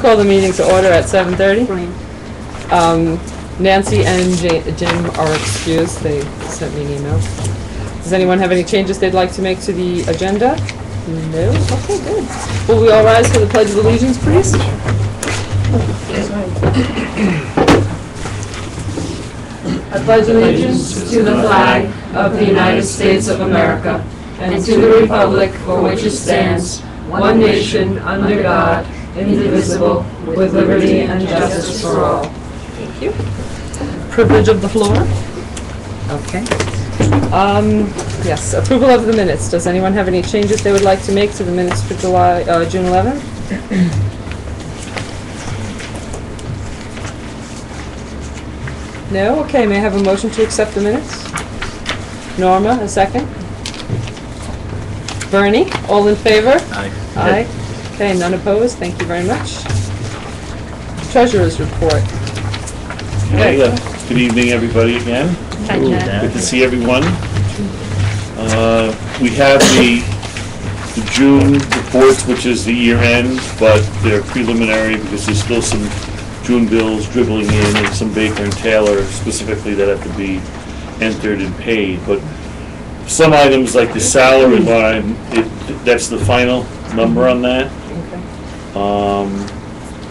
call the meeting to order at 7:30. Nancy and Jim are excused. They sent me an email. Does anyone have any changes they'd like to make to the agenda? No? Okay, good. Will we all rise for the Pledge of Allegiance, please? I pledge allegiance to the flag of the United States of America and to the republic for which it stands, one nation, under God, indivisible, with liberty and justice for all. Thank you. Privilege of the floor. Okay. Yes, approval of the minutes. Does anyone have any changes they would like to make to the minutes for June 11th? No? Okay, may I have a motion to accept the minutes? Norma, a second? Bernie, all in favor? Aye. Aye. Okay, none opposed. Thank you very much. Treasurer's report. Hey, good evening, everybody, again. Hi, Jen. Good to see everyone. We have the June reports, which is the year end, but they're preliminary because there's still some June bills dribbling in and some Baker and Taylor specifically that have to be entered and paid. But some items like the salary line, that's the final number on that.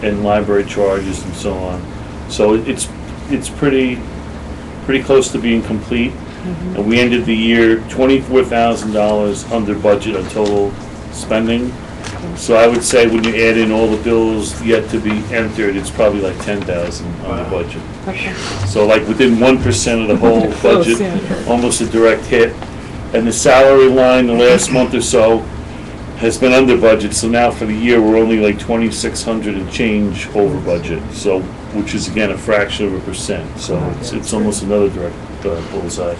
And library charges and so on. So it's pretty close to being complete. And we ended the year $24,000 under budget on total spending. So I would say when you add in all the bills yet to be entered, it's probably like 10,000 on the budget. Okay. So like within 1% of the whole Close, budget, yeah. almost a direct hit. And the salary line the last month or so has been under budget. So now for the year, we're only like 2,600 and change over budget. So, which is again a fraction of a percent. So it's almost another direct bullseye.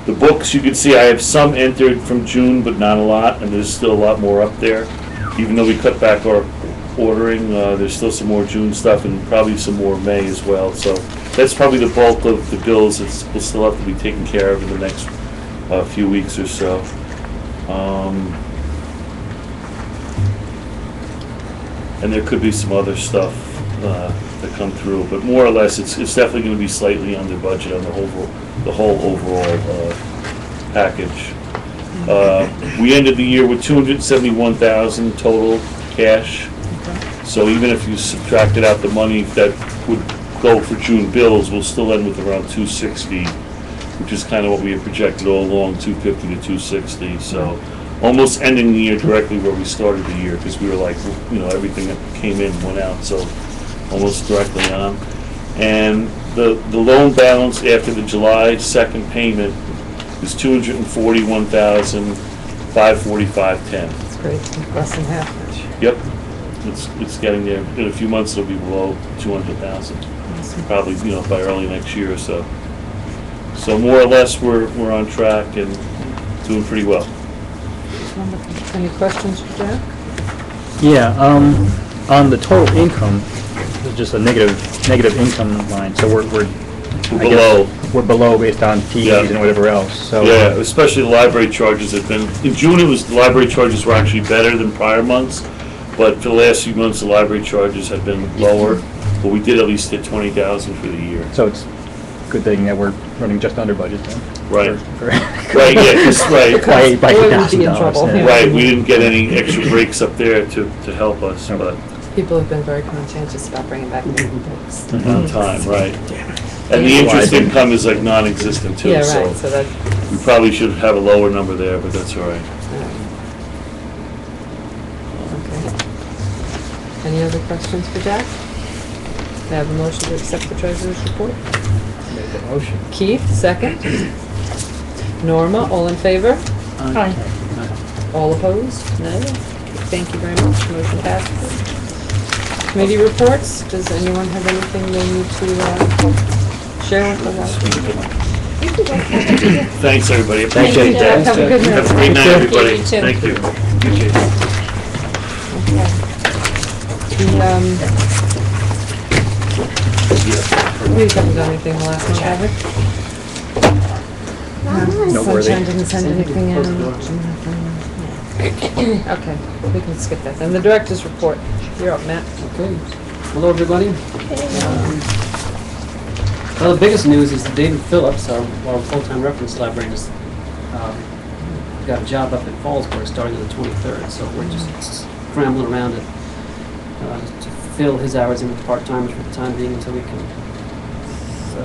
The books, you can see I have some entered from June, but not a lot, and there's still a lot more up there. Even though we cut back our ordering, there's still some more June stuff and probably some more May as well. So that's probably the bulk of the bills that will still have to be taken care of in the next few weeks or so. And there could be some other stuff that come through, but more or less, it's definitely going to be slightly under budget on the whole overall package. We ended the year with $271,000 total cash. So even if you subtracted out the money that would go for June bills, we'll still end with around $260, which is kind of what we had projected all along, $250 to $260. So almost ending the year directly where we started the year, because we were like, everything that came in went out, so almost directly on. And the loan balance after the July 2nd payment is $241,545.10. That's great. Less than half. Yep, it's getting there. In a few months, it'll be below 200,000. Probably, by early next year or so. So more or less, we're on track and doing pretty well. Any questions for Jack? Yeah, on the total income, there's just a negative income line, so we're below. We're below based on fees and whatever else, so. Yeah, especially the library charges have been, in June the library charges were actually better than prior months, but for the last few months, the library charges have been lower, but we did at least hit 20,000 for the year. So it's a good thing that we're running just under budget then. Right. Right, yeah, right. By $8,000. Yeah. Right, we didn't get any extra breaks up there to help us, but People have been very conscientious about bringing back new books. on time, right. And the interest income is like non-existent too, Yeah, right, so so that, we probably should have a lower number there, but that's all right. okay. Any other questions for Jack? May I have a motion to accept the treasurer's report? Make the motion. Keith, second. Norma, all in favor? Aye. All opposed? No? Thank you very much. Motion passes. Committee reports. Does anyone have anything they need to share with us? Thanks, everybody. Thank you. Appreciate that. Have a good night. Have a great night, everybody. You too. Thank you. Appreciate it. We haven't done anything the last month, have we? Noteworthy. Sunshine didn't send anything in. Okay, we can skip that then. The director's report. You're up, Matt. Okay. Hello, everybody. Well, the biggest news is that David Phillips, our full-time reference librarian, has got a job up in Fallsburg starting on the 23rd. So we're just scrambling around to fill his hours in with part-timers for the time being until we can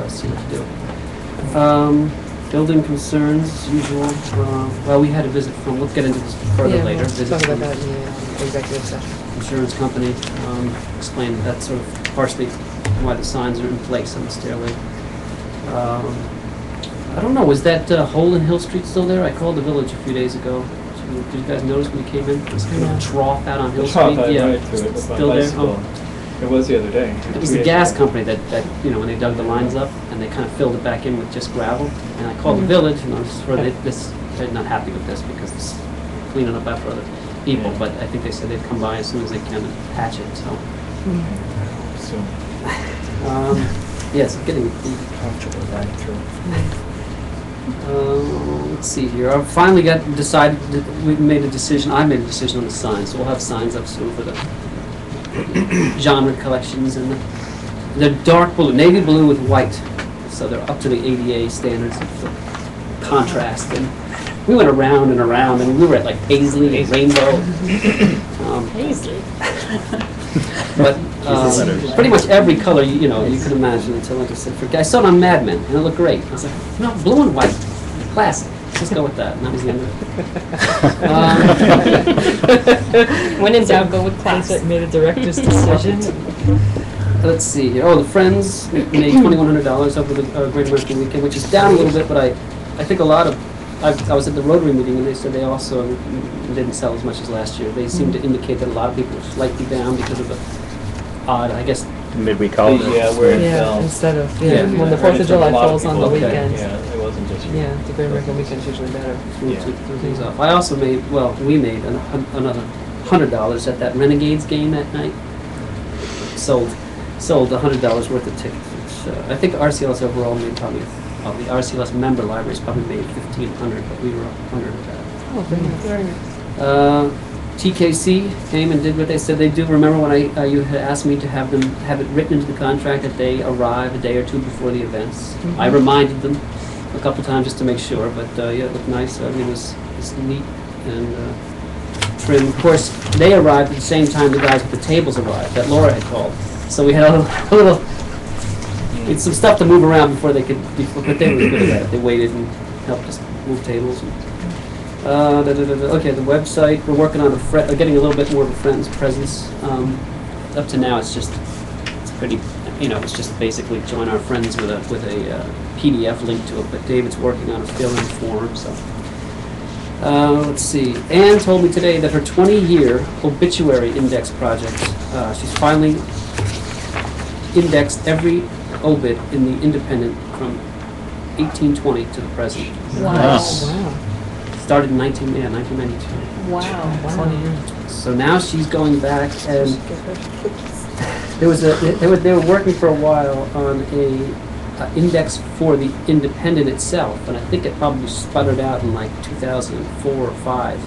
see what to do. Building concerns, as usual. Well, we had a visit from, we'll get into this further later. We'll talk about that in the executive session. Insurance company, explained that sort of partially why the signs are in place on the stairway. I don't know, was that hole in Hill Street still there? I called the village a few days ago. Did you guys notice when you came in? There's kind of a trough out on Hill Street. Right through it with my Still there? bicycle. It was the other day. It was the gas company that, you know, when they dug the lines up, and they kind of filled it back in with just gravel. And I called the village, and I was sure they're not happy with this because this is cleaning up after other people. Yeah. But I think they said they'd come by as soon as they can and patch it, so. So Yes, getting comfortable riding through. let's see here. I finally we made a decision, I made a decision on the signs, so we'll have signs up soon for the genre collections, and they're dark blue, navy blue with white, so they're up to the ADA standards of contrast. And we went around and around, and we were at like Paisley and Rainbow. Paisley. But pretty much every color you can imagine until, like I said, I saw it on Mad Men, and it looked great. I was like, no, blue and white, classic. Let's go with that. And that was the end of it. When in doubt, go with class. Made a director's decision. Let's see here. Oh, the Friends made $2,100 over the Great American Weekend, which is down a little bit, but I think a lot of. I was at the Rotary meeting, and they said they also didn't sell as much as last year. They seem to indicate that a lot of people are slightly down because of the odd, I guess. Midweek holiday. Yeah, where it Yeah, fell. instead of, Yeah. when the 4th of July falls on the Okay. weekend. Yeah, it wasn't just you. Yeah, the Great American Weekend's usually better. Yeah. Threw things off. I also made, we made another $100 at that Renegades game that night. Sold $100 worth of tickets, which I think RCLS overall made probably, the RCLS member libraries probably made $1,500, but we were up 100 of that. Oh, very nice. Very nice. TKC came and did what they said they do. Remember when you had asked me to have it written into the contract that they arrive a day or two before the events? I reminded them a couple times just to make sure, but yeah, it looked nice. Everything was neat and trim. Of course, they arrived at the same time the guys with the tables arrived that Laura had called. So we had a little it's some stuff to move around before they could, but they were good at that. They waited and helped us move tables. Okay, the website, we're working on getting a little bit more of a Friends presence. Up to now, it's pretty, it's just basically join our friends with a PDF link to it, but David's working on a fill-in form, so. Let's see, Anne told me today that her 20-year obituary index project, she's finally indexed every obit in the Independent from 1820 to the present. Wow. Wow. Started in 1992. Wow. 20 years. So now she's going back, and they were working for a while on a index for the Independent itself, and I think it probably sputtered out in like 2004 or 5.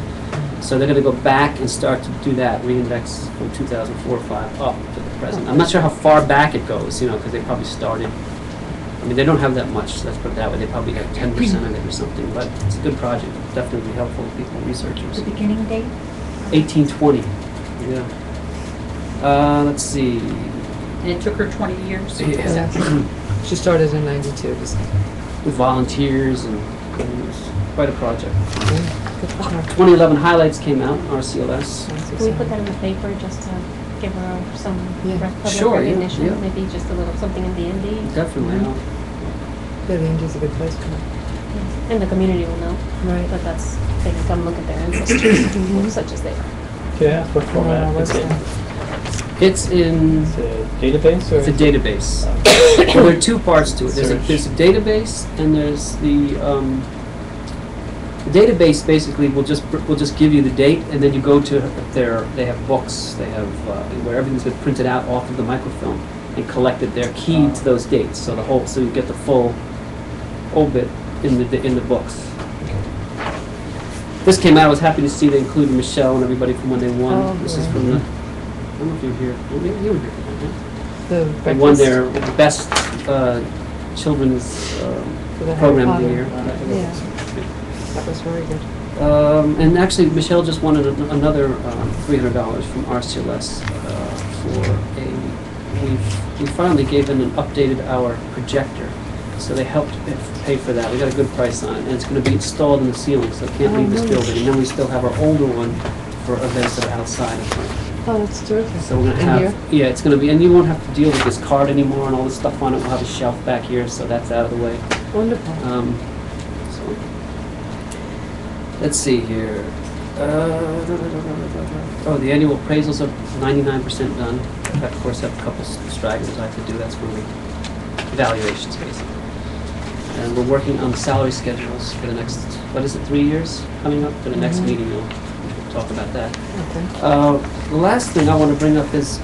So they're going to go back and start to do that, reindex from 2004 or 5 up to the present. I'm not sure how far back it goes, because they probably started. I mean, they don't have that much, let's put it that way. They probably got 10% of it or something, but it's a good project. Definitely helpful to people, researchers. The beginning date? 1820, yeah. Let's see. And it took her 20 years? Yeah. She started in 92. With volunteers, and it was quite a project. Good for her. 2011 highlights came out, RCLS. Can we put that in the paper just to give her some Yeah. public Sure, yeah, recognition? yeah. Maybe just a little something in the Indy? Definitely. Good, Angie's a good place for her. And the community will know Right. that they can come look at their ancestors, such as they are. Can I ask what format What's it's in? that? It's in. It's a database or? It's a database. Well, there are two parts to it. There's a database, and there's the database. Basically, will just give you the date, and then you go to they have books, they have where everything's been printed out off of the microfilm and collected. They're keyed to those dates, so you get the full obit in the books. This came out. I was happy to see they included Michelle and everybody from when they won. Oh, This is great. from the don't know if you were here. Well, maybe you were here for that, right? The They won breakfast. their best children's For the Harry program of the Potter. year. Yeah, that was very good. And actually, Michelle just wanted another $300 from RCLS for we finally gave them and updated our projector. So they helped pay for that. We got a good price on it, and it's going to be installed in the ceiling, so it can't leave this nice. building. And then we still have our older one for events that are outside of front. Oh, that's terrific. So we're going to In have, here? yeah, it's going to be, and you won't have to deal with this card anymore and all this stuff on it. We'll have a shelf back here, so that's out of the way. Wonderful. So, let's see here. Oh, the annual appraisals are 99% done. I, of course, have a couple stragglers I have to do. That's when we, evaluations, basically. And we're working on the salary schedules for the next, 3 years coming up? For the next meeting, we'll talk about that. Okay. The last thing I want to bring up is,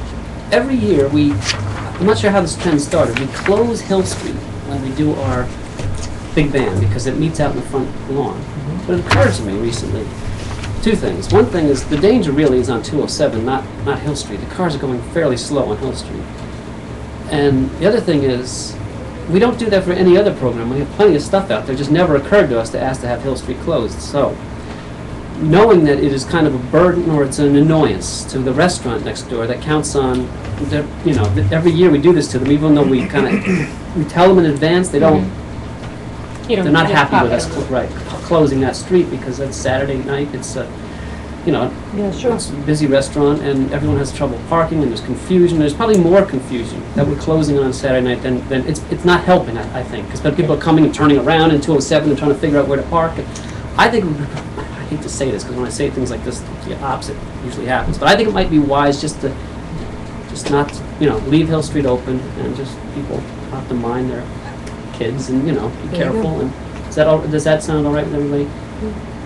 every year I'm not sure how this trend started, we close Hill Street when we do our big band because it meets out in the front lawn. But it occurred to me recently, two things. One thing is, the danger really is on 207, not Hill Street. The cars are going fairly slow on Hill Street. And the other thing is, we don't do that for any other program. We have plenty of stuff out there. It just never occurred to us to ask to have Hill Street closed. So, knowing that it is kind of a burden or it's an annoyance to the restaurant next door that counts on, every year we do this to them, even though we kind of, we tell them in advance, they don't, You don't they're not get happy with popular. us, closing that street because that's Saturday night. It's Yeah, sure. it's a busy restaurant and everyone has trouble parking and there's confusion. There's probably more confusion that we're closing on Saturday night than it's not helping, I think, because people are coming and turning around in 207 and trying to figure out where to park. And I think, I hate to say this because when I say things like this, the opposite usually happens. But I think it might be wise just not, leave Hill Street open and just people have to mind their kids and, be There you careful. go. And does that sound all right with everybody?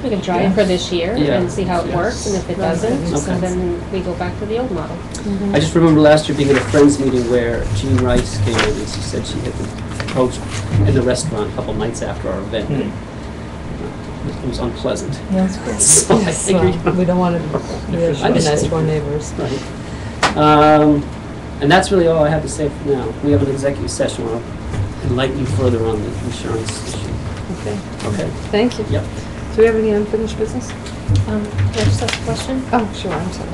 We can try it for this year Yeah. and see how it works, and if it Right. doesn't, so Okay. then we go back to the old model. I just remember last year being at a friend's meeting where Jean Rice came in and she said she had been approached in the restaurant a couple nights after our event. It was unpleasant. Yeah, that's good. So I Yes, think we don't want to be nice understand. to our neighbors. Right. And that's really all I have to say for now. We have an executive session. I'll enlighten you further on the insurance issue. Okay, Okay? thank you. Yep. Do we have any unfinished business? Can I just ask a question? Oh, sure, I'm sorry.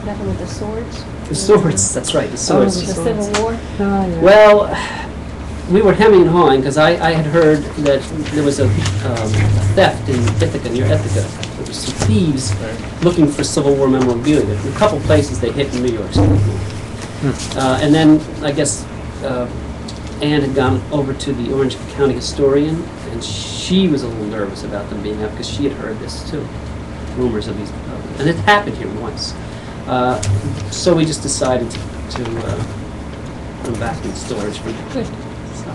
That one with the swords? The swords, that's right, the swords. The Civil War? Oh, yeah. Well, we were hemming and hawing because I had heard that there was a theft in Ithaca, near Ithaca. There was some thieves looking for Civil War memorabilia. In a couple places they hit in New York City. And then I guess Ann had gone over to the Orange County historian, and she was a little nervous about them being out because she had heard this too, rumors of these, and it happened here once. So we just decided to put them back in storage for Good. so,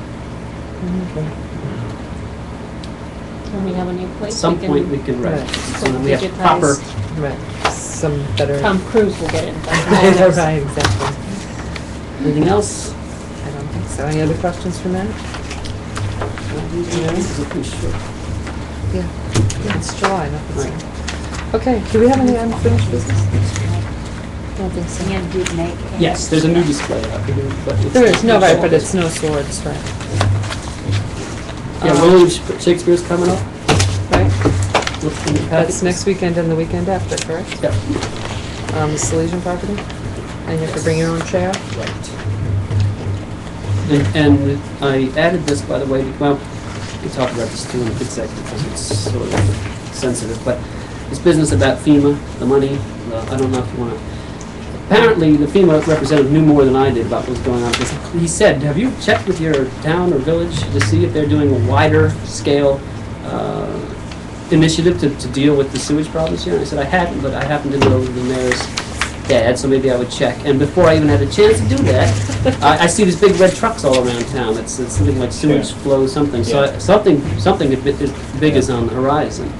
When we have a new at place, some point we can Right. so that we have proper. Right, some better. Tom Cruise will get it. Right, exactly. Anything else? I don't think so. Any other questions for Matt? This is a pretty short. Yeah, it's July, nothing's. Right. Okay, do we have any unfinished business? Don't think so. And did make. Yes, there's a new display up here, but it's. There is, no, right, but it's no swords, right? Yeah, William Shakespeare's coming up. Right? What's in the packet? That's next weekend and the weekend after, correct? Yep. The Salesian property? And you have to bring your own chair? Right. And I added this, by the way, well, we talked about this too in the executive because it's sort of sensitive, but this business about FEMA, the money, I don't know if you want to. Apparently, the FEMA representative knew more than I did about what was going on. Because he said, have you checked with your town or village to see if they're doing a wider scale initiative to deal with the sewage problems here? And I said, I hadn't, but I happened to know the mayor's dad, so maybe I would check. And before I even had a chance to do that, I see these big red trucks all around town. It's something like sewage flow something. So something big is on the horizon.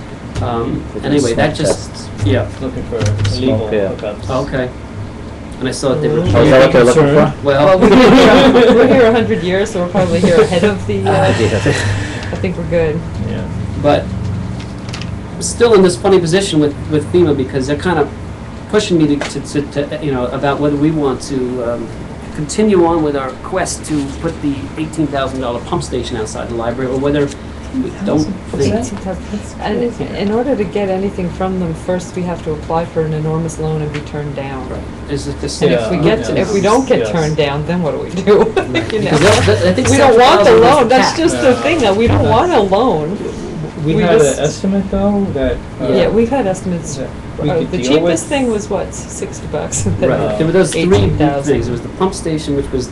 Anyway, that just, yeah, Looking for illegal yeah. hookups. okay. And I saw that they were. Oh, is that what they're looking for? Well, Well, we're here 100 years, so we're probably here ahead of the, I think we're good. Yeah. but still in this funny position with FEMA because they're kind of pushing me to, you know, about whether we want to continue on with our quest to put the $18,000 pump station outside the library, or whether we don't think. And in order to get anything from them, first we have to apply for an enormous loan and be turned down. Right. Is it this? And if we get, if we don't get turned down, then what do we do? You know? Because I think We don't want the 7,000 was loan, the that's cap. just the thing, that we don't want a loan. We We had just- an estimate though that. Yeah, we've had estimates. that we could The deal cheapest with. thing was what, $60? Right, there were those three 18,000. things. There was the pump station, which was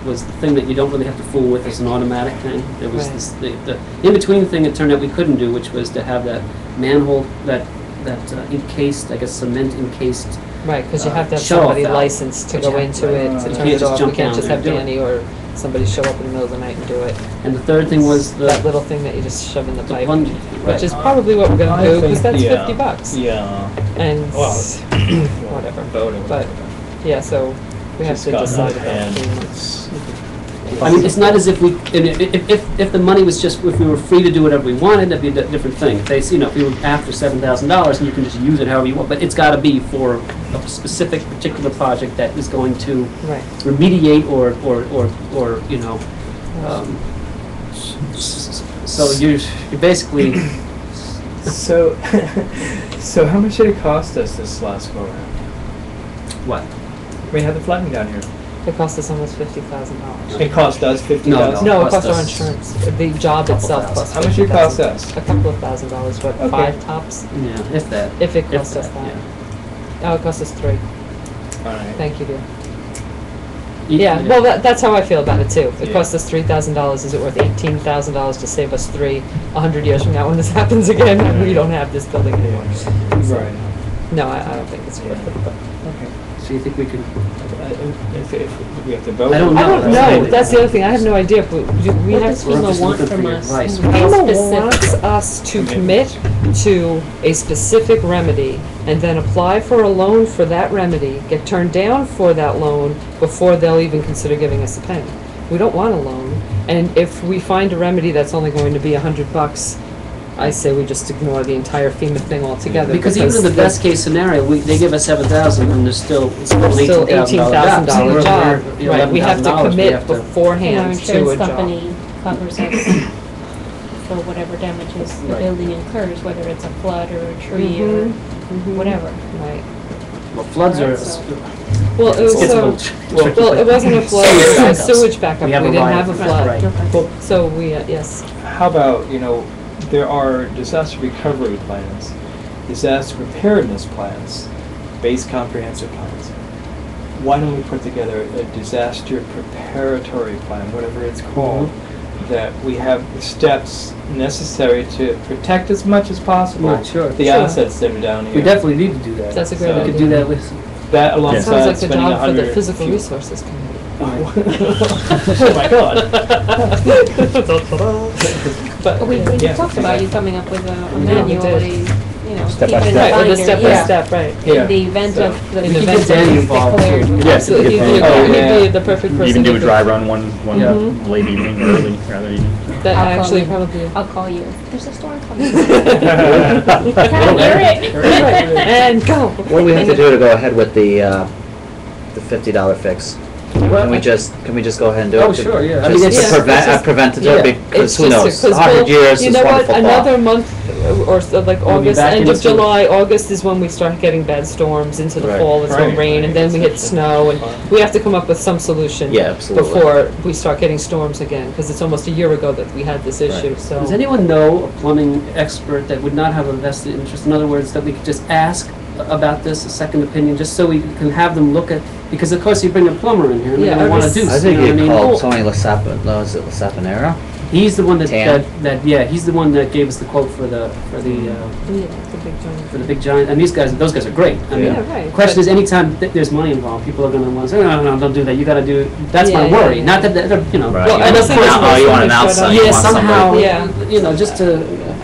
was the thing that you don't really have to fool with as an automatic thing. There was Right. this, the in-between thing it turned out we couldn't do, which was to have that manhole, that encased, I guess cement encased. Right, because you have to have Shut-off somebody valve. licensed to Which go you into have- it, right. to You turn can't it just off. We jump can't down just there have and do Danny it. or somebody show up in the middle of the night and do it. And the third thing was That the little thing that you just shove in the pipe, plunge, which is right. probably what we're gonna I do, because think, that's yeah. $50. Yeah. And, Well, whatever. Voting. But, yeah, so we have to Just decide gotten about out of hand. payments. I mean, it's not as if we, if the money was just, if we were free to do whatever we wanted, that'd be a different thing. If they, you know, if we were after $7,000 and you can just use it however you want, but it's gotta be for a specific particular project that is going to Right. remediate or, you know, so you're basically, So, so how much did it cost us this last go around? what? We had the flooding down here. It cost us almost $50,000. It cost us $50,000. No, it cost cost our us insurance. The job couple itself thousand. cost How much did it cost $50,000. us? A couple of $1,000, what, Okay. 5 tops? Yeah, if that. If it If cost us that. yeah. Oh, it cost us 3. All right. Thank you, dear. Yeah, well, that's how I feel about it too. It Yeah. cost us $3,000. Is it worth $18,000 to save us 3 100 years from now when this happens again and we don't have this building anymore? Right. No, I don't think it's worth it. But Okay. So you think we could, If we have to vote. I don't I know. don't know. That's the other thing. I have no idea. If we What have does we're FEMA just want looking from for your us? advice. How FEMA specific? wants us to commit to a specific remedy and then apply for a loan for that remedy, get turned down for that loan before they'll even consider giving us a penny. We don't want a loan, and if we find a remedy that's only going to be $100, I say we just ignore the entire FEMA thing altogether. because even in the best case scenario, they give us 7,000 and there's still, it's still an Still $18,000 $18,000 job, right, we have to $11,000 commit And our beforehand to a insurance job. company covers us for whatever damages the Right. building incurs, whether it's a flood or a tree or whatever. Right. Well, floods are, So- Well, it was it's a so, little tricky. well, it wasn't a flood, it was a sewage backup, We we have a didn't riot. have a flood. Right. Okay. So we, yes, How about, there are disaster recovery plans, disaster preparedness plans, base comprehensive plans. Why don't we put together a disaster preparatory plan, whatever it's called, that we have the steps necessary to protect as much as possible Right, sure. the Sure. assets that are down here. We definitely need to do that. that's a great So- idea. We could do that with, That Sounds alongside like the spending job for the 100 physical few- resources committee. Oh my God. But, We Yeah. talked about you coming up with a we manual, did. keep right, in with binder, the step by yeah. step, right. Yeah. In the event So- of the In we the could event get that Danny we involved declared. too. Yeah, Absolutely, if he'd you- be, Oh, he'd yeah. be the perfect person. Even do to a dry run one Yeah. late evening, early, rather evening. That I'll call actually you. probably. I'll call you. There's a storm coming. Can't hear it. And go. What do we have to do to go ahead with the $50 fix? Can we just go ahead and do it? Oh, sure, yeah. I mean, Just it's- to prevent, it's just- preventative, yeah. because who It's knows? just 'cause 100 we'll- years you is know what, wonderful another thought. month or so, like We'll be August, back end of into it. July, August is when we start getting bad storms into the Right. fall, it's when Right, rain, right. and then we hit snow, and we have to come up with some solution Yeah, absolutely. before we start getting storms again, because it's almost a year ago that we had this issue, Right. so. Does anyone know a plumbing expert that would not have a vested interest? In other words, that we could just ask about this, a second opinion, just so we can have them look at, because of course you bring a plumber in here and Yeah, they're gonna wanna I do, was- I think you know you what I mean? called Tony Lasapanero. He's the one that, Tan. yeah, he's the one that gave us the quote for the Yeah, the big giant. big giant, and those guys are great. I mean, Yeah, right. the question but- is, anytime there's money involved, people are gonna wanna say, no, don't do that, you gotta do, that's my Yeah, yeah, worry, yeah. not that, they're, you know. Right. Well, You and want I think it's oh, you want an somebody outside, showed you Yeah, want somehow, somebody. Yeah. you know, just to,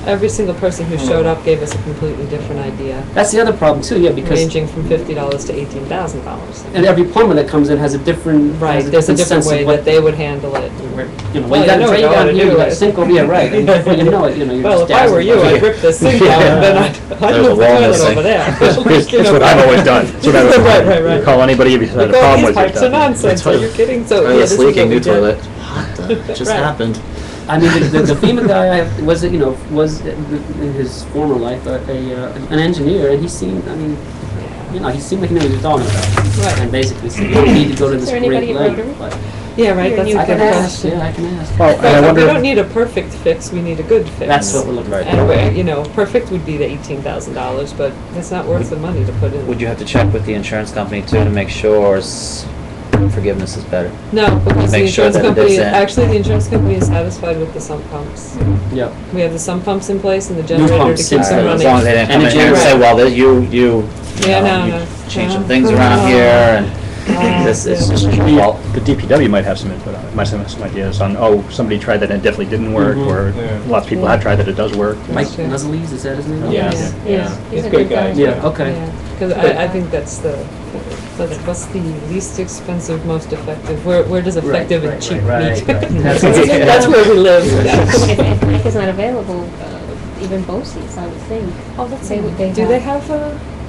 every single person who showed up gave us a completely different idea, That's the other problem too, yeah, because, ranging from $50 to $18,000. and every plumber that comes in has a different, Right, has there's a different sense of way what that they would handle it. You know, Well, you got you a know drain what down to here, do, you got a right? sink over here, right, and before you know it, you're Well, just if I were dazzled you, by I'd it. rip the sink out, and then I'd There's a move the wall toilet missing. over there. That's what I've always done. That's what I would Right, right, right. call anybody if you had a Like, oh, problem these with your pipes are stuff. nonsense, are you kidding? So, yeah, Toilet's this is leaking, what we new did. toilet. What the, just Right. happened. I mean, the FEMA guy was, you know, was in his former life an engineer, and he seemed, I mean, you know, he seemed like he knew what he was talking about. Right. And basically said, you don't need to go to Is this there great anybody at length. Rotary? But Yeah, right, Here, that's you a I good can ask, question. yeah, I can ask. Well, and I But we wonder, don't need a perfect fix, we need a good fix. That's what we're looking for. Right. And, you know, perfect would be the $18,000, but it's not worth the money to put in. Would you have to check with the insurance company too to make sure forgiveness is better? No, because the Make sure insurance that it company, is in. actually, the insurance company is satisfied with the sump pumps. Yeah. We have the sump pumps in place and the generator to pumps, keep yes. them As running. long as they didn't come And in here and a say, generator. well, you Yeah, know, no, you no. changed some No. things around here and Oh, this is yeah. just your fault. the DPW might have some input on it, might have some ideas on, oh, somebody tried that and it definitely didn't work, Mhm. or Yeah. lots of people have tried that, it does work. Mike That's true. Nuzzlees, is that his name? Yeah. Yeah. He's a good guy. Yeah, okay. Because I think that's what's the least expensive, most effective, where does effective and cheap meet? right. That's where we live. If Mike is not available, even BOCES, I would think. Oh, that's, They would- they do have- they have,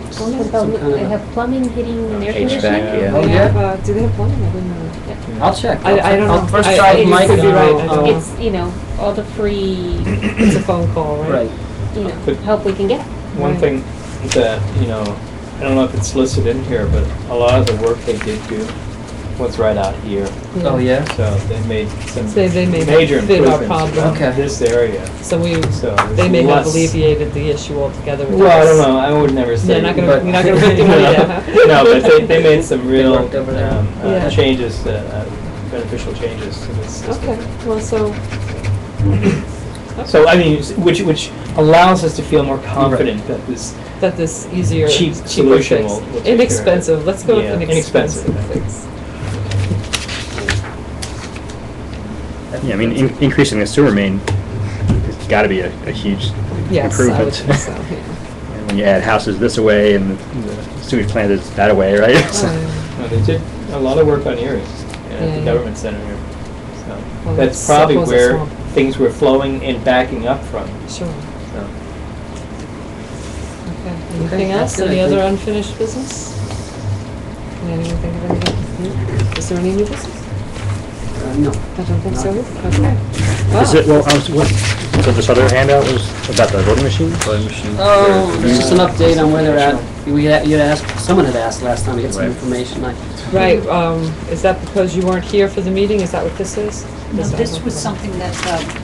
What Some about, kind of- they have plumbing, heating, and air HVAC, conditioning? yeah. Oh, they yeah? have, do they have plumbing? I didn't know. I'll check. I don't I'll know. first I- try you with Mike could be and right, I'll- I don't know. It's, you know, all the free, It's a phone call, right? Right. you know, But- help we can get. One Right. thing that, you know, I don't know if it's listed in here, but a lot of the work they did do was right out here. Oh, yeah? So they made some They may major fit our improvements problem. in Okay. this area. So we, So they may have less- alleviated the issue altogether. with Well, I us. don't know, I would never say. You're not gonna, but- you're not gonna put the money down, huh? No, but they made some real worked over there. Yeah. changes, beneficial changes to this system. Okay, well, so. So, I mean, which allows us to feel more confident that this That this easier, cheap cheaper solution fix. will take care of it. Inexpensive, let's go with Yeah, an inexpensive, expensive I think. fix. Yeah, I mean, increasing the sewer main has gotta be a huge Yes, I would improvement. think so, yeah. And when you add houses this away and the sewage plant is that away, right? So- Well, they did a lot of work on Erie and at Yeah. the government center here. So Well, that's that's- probably suppose it's where small. things were flowing and backing up from. Sure, So. okay. Anything that's else? good, Any I other think. unfinished business? Can anyone think of anything new? Is there any new business? No. I don't think so. Okay. Is it, well, so this other handout was about the voting machine? Voting machine. Oh, it's just an update on where they're at. You had asked, someone had asked last time to get some Right. information. Right, is that because you weren't here for the meeting? Is that what this is? No, Is that this what- was something that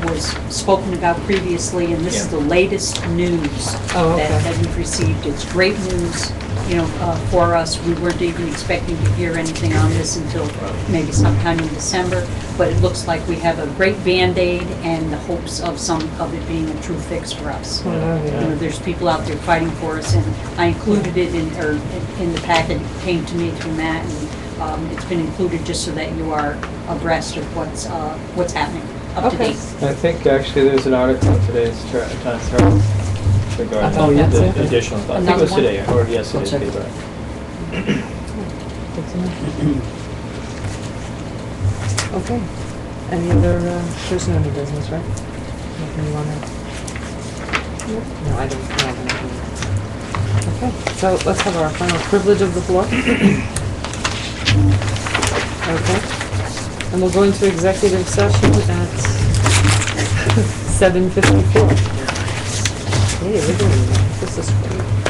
was spoken about previously, and this is Yeah. the latest news Oh, okay. that we've received. It's great news, you know, for us. We weren't even expecting to hear anything on this until maybe sometime in December, but it looks like we have a great Band-Aid and the hopes of some of it being a true fix for us. Oh, yeah. You know, there's people out there fighting for us, and I included it in the packet. It came to me through Matt, and it's been included just so that you are abreast of what's happening, up to Okay. date. I think actually there's an article in today's Times Herald regarding Oh, yeah. the additional, I think it was Another one? today or yesterday's I'll check it paper. Good to know. Okay. Any other, there's no new business, right? Nothing you wanna? No, I don't have anything. Okay, so let's have our final privilege of the floor. Okay. And we'll go into executive session at 7:54. Hey, we're doing this. This is great.